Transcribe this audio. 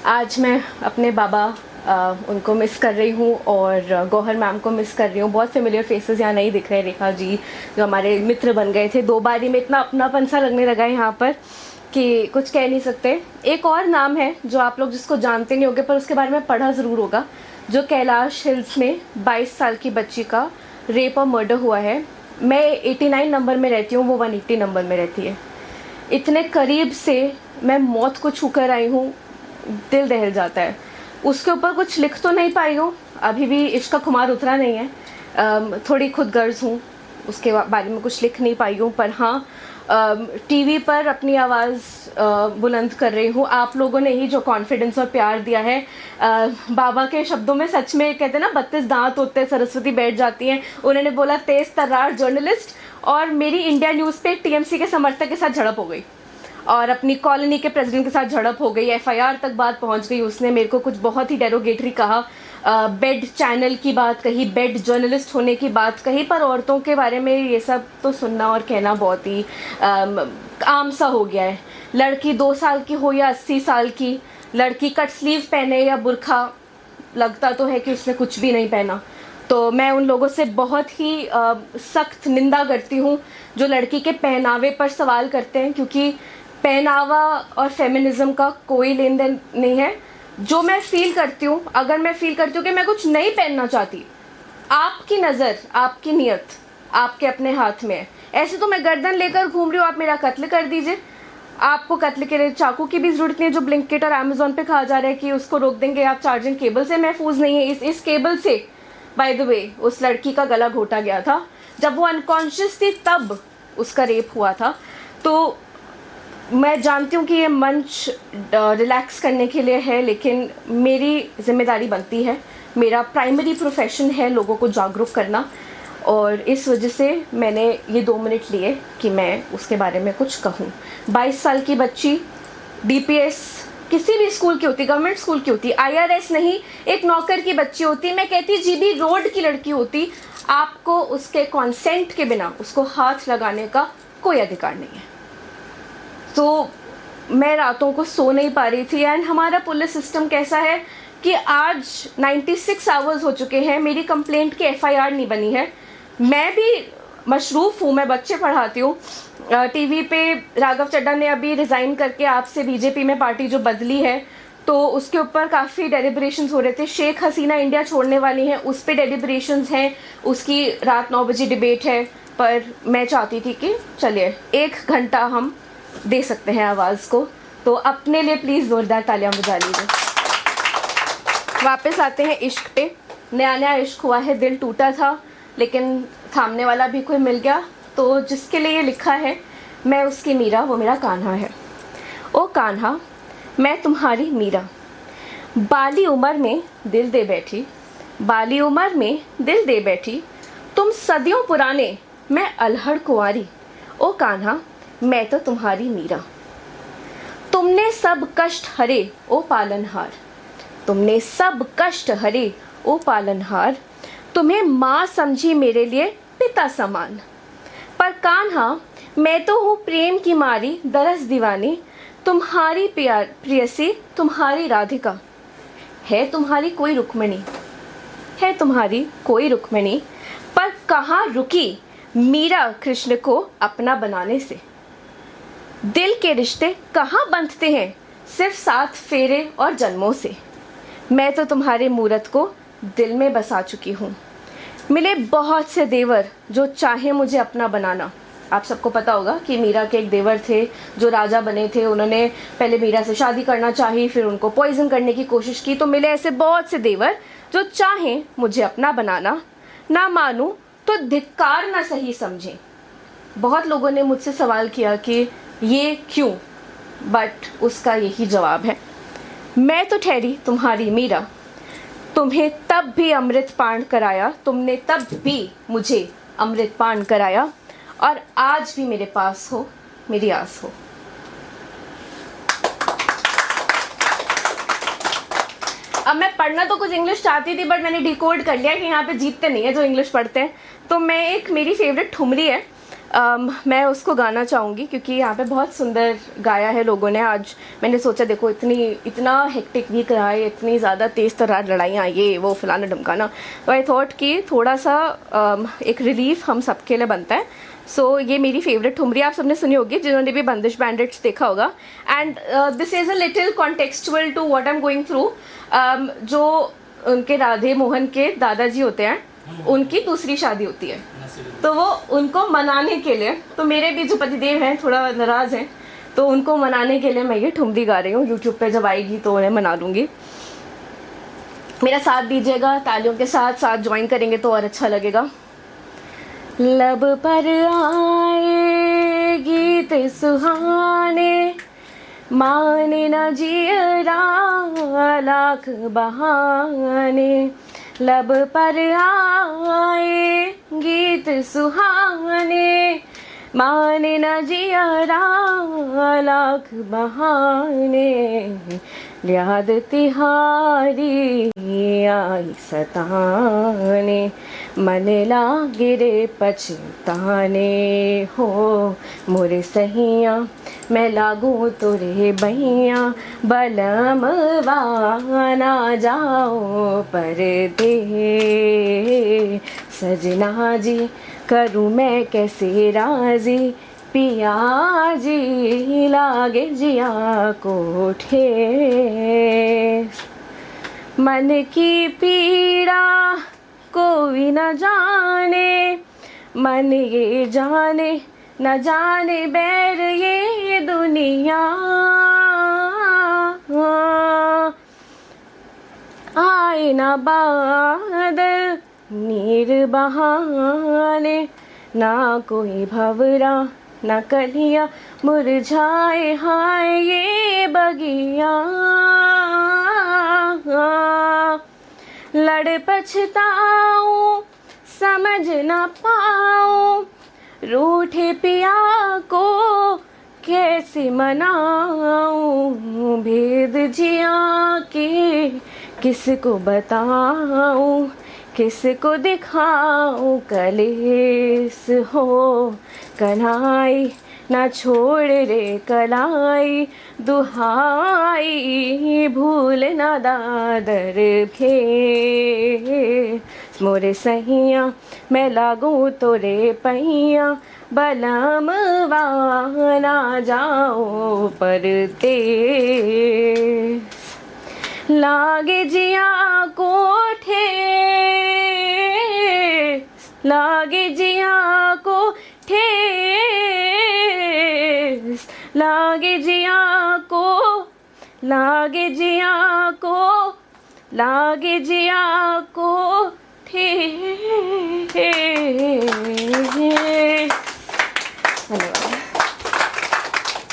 आज मैं अपने बाबा उनको मिस कर रही हूँ और गौहर मैम को मिस कर रही हूँ। बहुत फेमिलियर फेसेस यहाँ नहीं दिख रहे। रेखा जी जो हमारे मित्र बन गए थे, 2 बारी में इतना अपनापन सा लगने लगा है यहाँ पर कि कुछ कह नहीं सकते। एक और नाम है जो आप लोग जिसको जानते नहीं होंगे पर उसके बारे में पढ़ा ज़रूर होगा, जो कैलाश हिल्स में 22 साल की बच्ची का रेप और मर्डर हुआ है। मैं 89 नंबर में रहती हूँ, वो 180 नंबर में रहती है। इतने करीब से मैं मौत को छू कर आई हूँ, दिल दहल जाता है। उसके ऊपर कुछ लिख तो नहीं पाई हूँ, अभी भी इश्क का खुमार उतरा नहीं है। थोड़ी खुद गर्ज हूँ, उसके बारे में कुछ लिख नहीं पाई हूँ, पर हाँ टीवी पर अपनी आवाज़ बुलंद कर रही हूँ। आप लोगों ने ही जो कॉन्फिडेंस और प्यार दिया है, बाबा के शब्दों में सच में कहते हैं ना 32 दांत होते हैं, सरस्वती बैठ जाती हैं। उन्होंने बोला तेज तर्रार जर्नलिस्ट, और मेरी इंडिया न्यूज़ पे टीएमसी के समर्थक के साथ झड़प हो गई और अपनी कॉलोनी के प्रेसिडेंट के साथ झड़प हो गई। एफआईआर तक बात पहुंच गई। उसने मेरे को कुछ बहुत ही डेरोगेटरी कहा, बेड चैनल की बात कही, बेड जर्नलिस्ट होने की बात कही, पर औरतों के बारे में ये सब तो सुनना और कहना बहुत ही आम सा हो गया है। लड़की 2 साल की हो या 80 साल की, लड़की कट स्लीव पहने या बुर्खा, लगता तो है कि उसने कुछ भी नहीं पहना। तो मैं उन लोगों से बहुत ही सख्त निंदा करती हूँ जो लड़की के पहनावे पर सवाल करते हैं, क्योंकि पहनावा और फेमिनिज्म का कोई लेन देन नहीं है। जो मैं फील करती हूँ, अगर मैं फील करती हूँ कि मैं कुछ नहीं पहनना चाहती, आपकी नज़र, आपकी नियत आपके अपने हाथ में है। ऐसे तो मैं गर्दन लेकर घूम रही हूँ, आप मेरा कत्ल कर दीजिए। आपको कत्ल के लिए चाकू की भी ज़रूरत नहीं है, जो ब्लिंकिट और अमेजोन पे कहा जा रहा है कि उसको रोक देंगे आप। चार्जिंग केबल से महफूज नहीं है। इस केबल से बाय द वे उस लड़की का गला घोटा गया था जब वो अनकॉन्शियस थी, तब उसका रेप हुआ था। तो मैं जानती हूँ कि ये मंच रिलैक्स करने के लिए है, लेकिन मेरी जिम्मेदारी बनती है, मेरा प्राइमरी प्रोफेशन है लोगों को जागरूक करना, और इस वजह से मैंने ये 2 मिनट लिए कि मैं उसके बारे में कुछ कहूँ। 22 साल की बच्ची, डीपीएस किसी भी स्कूल की होती, गवर्नमेंट स्कूल की होती, आईआरएस नहीं, एक नौकर की बच्ची होती, मैं कहती जीबी रोड की लड़की होती, आपको उसके कॉन्सेंट के बिना उसको हाथ लगाने का कोई अधिकार नहीं है। तो मैं रातों को सो नहीं पा रही थी। एंड हमारा पुलिस सिस्टम कैसा है कि आज 96 आवर्स हो चुके हैं, मेरी कंप्लेंट की एफआईआर नहीं बनी है। मैं भी मशरूफ़ हूँ, मैं बच्चे पढ़ाती हूँ। टीवी पे राघव चड्ढा ने अभी रिज़ाइन करके आपसे बीजेपी में पार्टी जो बदली है, तो उसके ऊपर काफ़ी डेलिब्रेशंस हो रहे थे। शेख हसीना इंडिया छोड़ने वाली हैं, उस पर डेलिब्रेशंस हैं, उसकी रात 9 बजे डिबेट है। पर मैं चाहती थी कि चलिए 1 घंटा हम दे सकते हैं आवाज़ को, तो अपने लिए प्लीज़ ज़ोरदार तालियां बजा लीजिए। वापस आते हैं इश्क पे। नया नया इश्क हुआ है, दिल टूटा था, लेकिन थामने वाला भी कोई मिल गया। तो जिसके लिए ये लिखा है, मैं उसकी मीरा, वो मेरा कान्हा है। ओ कान्हा, मैं तुम्हारी मीरा, बाली उम्र में दिल दे बैठी, बाली उम्र में दिल दे बैठी, तुम सदियों पुराने, मैं अल्हड़ कुंवारी। ओ कान्हा, मैं तो तुम्हारी मीरा, तुमने सब कष्ट हरे ओ पालनहार, तुमने सब कष्ट हरे ओ पालनहार, तुम्हें माँ समझी मेरे लिए पिता समान। पर कान्हा, मैं तो हूँ प्रेम की मारी दरस दीवानी, तुम्हारी प्यार प्रियसी, तुम्हारी राधिका। है तुम्हारी कोई रुक्मिणी, है तुम्हारी कोई रुक्मिणी, पर कहाँ रुकी मीरा कृष्ण को अपना बनाने से। दिल के रिश्ते कहाँ बंधते हैं सिर्फ 7 फेरे और जन्मों से। मैं तो तुम्हारे मूरत को दिल में बसा चुकी हूँ। मिले बहुत से देवर जो चाहे मुझे अपना बनाना। आप सबको पता होगा कि मीरा के एक देवर थे जो राजा बने थे। उन्होंने पहले मीरा से शादी करना चाही, फिर उनको पॉइजन करने की कोशिश की। तो मिले ऐसे बहुत से देवर जो चाहें मुझे अपना बनाना, ना मानूं तो धिक्कार ना सही समझें। बहुत लोगों ने मुझसे सवाल किया कि ये क्यों, बट उसका यही जवाब है, मैं तो ठहरी तुम्हारी मीरा, तुम्हें तब भी अमृत पान कराया, तुमने तब भी मुझे अमृत पान कराया, और आज भी मेरे पास हो, मेरी आस हो। अब मैं पढ़ना तो कुछ इंग्लिश चाहती थी, बट मैंने डिकोड कर लिया कि यहाँ पे जीतते नहीं है जो इंग्लिश पढ़ते हैं। तो मैं, एक मेरी फेवरेट ठुमरी है, मैं उसको गाना चाहूँगी क्योंकि यहाँ पे बहुत सुंदर गाया है लोगों ने। आज मैंने सोचा देखो इतना हेक्टिक वीक रहा है, इतनी ज़्यादा तेज़ तर्रार लड़ाइयाँ, ये वो फलाना ढमकाना, तो आई थॉट कि थोड़ा सा एक रिलीफ हम सबके लिए बनता है। सो ये मेरी फेवरेट ठुमरी आप सबने सुनी होगी जिन्होंने भी बंदिश बैंडिट्स देखा होगा। And this is a little contextual to what I am going through. जो उनके राधे मोहन के दादाजी होते हैं, उनकी दूसरी शादी होती है, तो वो उनको मनाने के लिए, तो मेरे भी जो पतिदेव हैं थोड़ा नाराज़ हैं, तो उनको मनाने के लिए मैं ये ठुमरी गा रही हूँ। यूट्यूब पे जब आएगी तो उन्हें मना लूँगी। मेरा साथ दीजिएगा, तालियों के साथ साथ ज्वाइन करेंगे तो और अच्छा लगेगा। लब पर आए गीत सुहाने, माने न जियरा लाख बहाने। लब पर आए गीत सुहाने, माने न जियरा लाख बहाने। याद तिहारी आई सताने, मन लागे रे पछताने। हो मोरे सहिया मैं लागू तोरे बैया, बलम वाना जाओ परदे। सजना जी करूँ मैं कैसे राजी, पिया जी लागे जिया कोठे। मन की पीड़ा कोई न जाने, मन ये जाने न जाने बैर ये दुनिया। आए न बादल नीर बहाने, ना कोई भवरा न कलिया मुरझाए हाय ये बगिया। लड़ पछताऊं समझ न पाऊं, रूठे पिया को कैसे मनाऊं। भेद जिया के किसको बताऊं, किसको दिखाऊं। कलेस हो कन्हाई ना छोड़ रे कलाई, दुहाई भूल ना दादर भे। मोरे सहिया मैं लागू तोरे पैया, बलम वाना जाओ परते। लागे जिया कोठे, लागे जिया को ठेस, लागे जिया को, लागे जिया को, लागे जिया को ठेस।